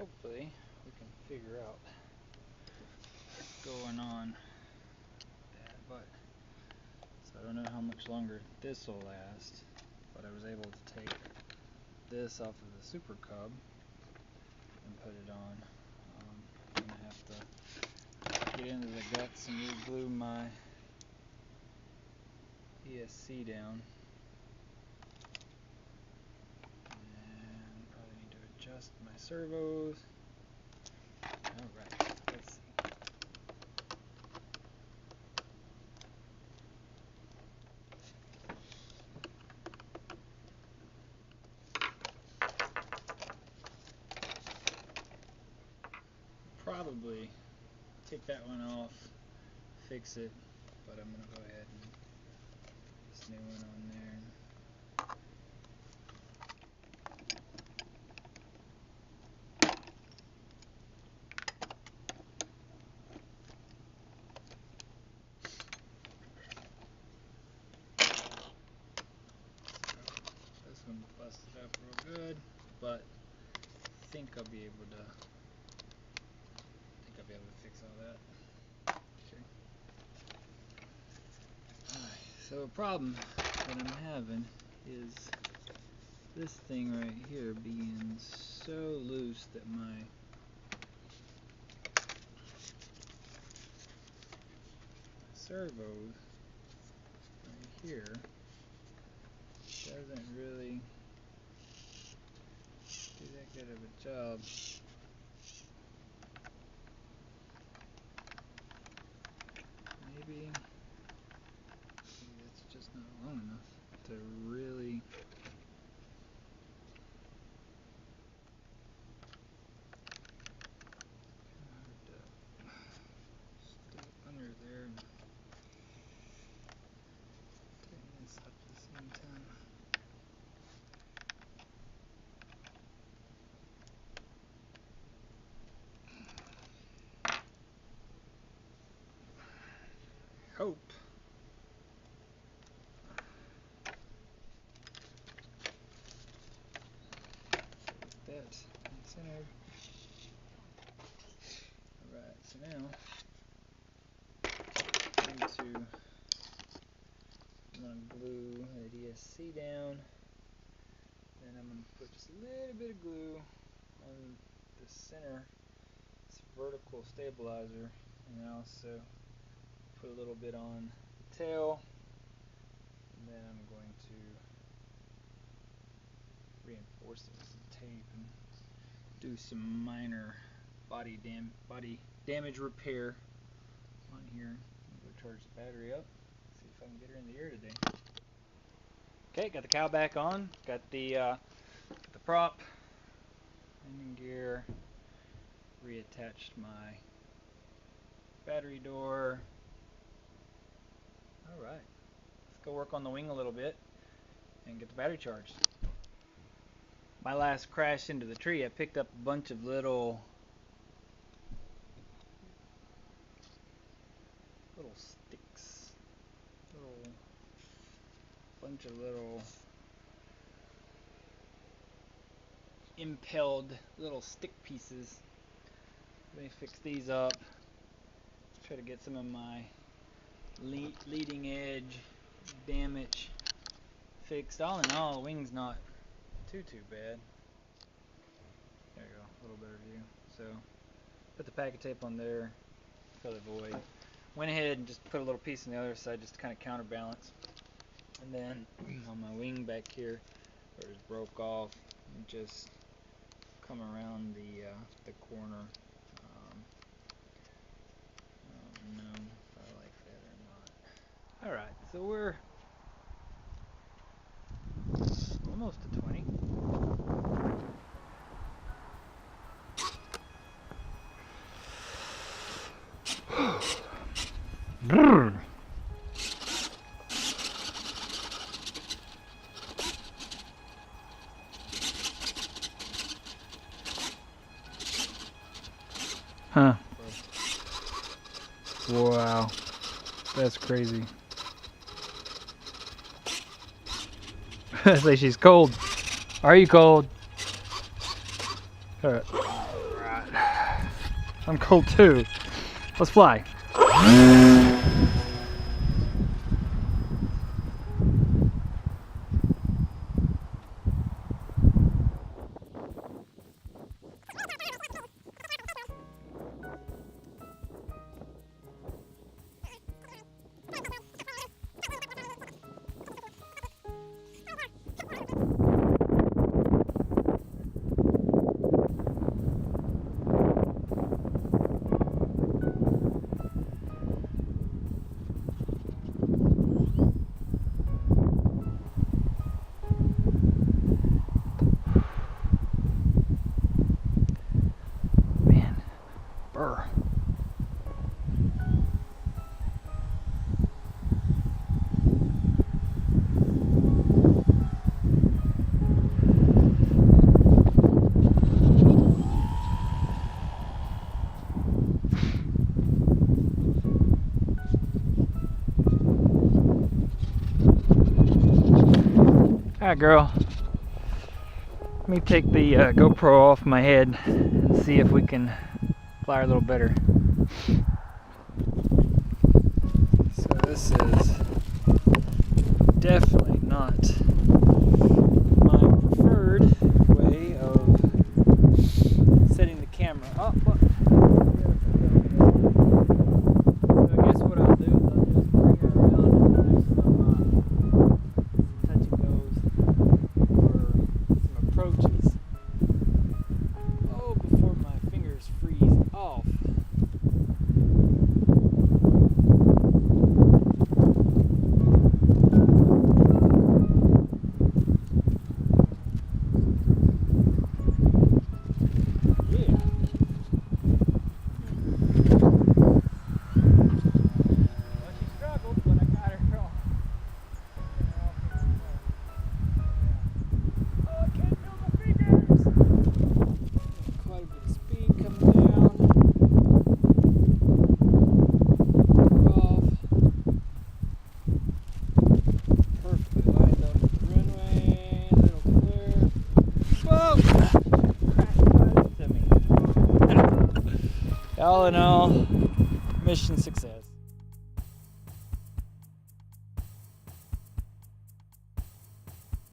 hopefully we can figure out what's going on with that. But so I don't know how much longer this will last, but I was able to take this off of the Super Cub and put it on. I'm gonna have to get into the guts and re-glue my ESC down, and probably need to adjust my servos. Alright, let's see. Probably take that one off, fix it, but I'm going to go ahead and put this new one on there. This one busted up real good, but I think I'll be able to fix all that. Okay. Alright, so a problem that I'm having is this thing right here being so loose that my servos right here doesn't really do that good of a job. Maybe it's just not long enough to really stay under there and tighten this up at the same time. Hope that's centered. Alright, so now I'm going to glue that ESC down. Then I'm going to put just a little bit of glue on the center, this vertical stabilizer, and then also put a little bit on the tail. And then I'm going to reinforce it with some tape and do some minor body damage repair on here. I'm going to charge the battery up, see if I can get her in the air today. Okay, got the cow back on, got the prop, landing gear, reattached my battery door. Alright, let's go work on the wing a little bit and get the battery charged. My last crash into the tree, I picked up a bunch of little sticks, bunch of little impelled little stick pieces. Let me fix these up, try to get some of my leading edge damage fixed. All in all, the wing's not too bad. There you go, a little better view. So put the packet tape on there, fill the void. Went ahead and just put a little piece on the other side just to kind of counterbalance. And then on my wing back here, where it broke off, and just come around the corner. I don't know if I like that or not. Alright, so we're almost to 20. Brrrr. Huh. Wow. That's crazy. I say she's cold. Are you cold? Alright. I'm cold too. Let's fly. Brrrr. Alright, girl. Let me take the GoPro off my head and see if we can fly her a little better. So this is definitely not my preferred way of setting the camera up. So I guess what I'll do is I'll just bring her around and do some touch and goes or some approaches. Oh, before my fingers freeze off. All in all, mission success.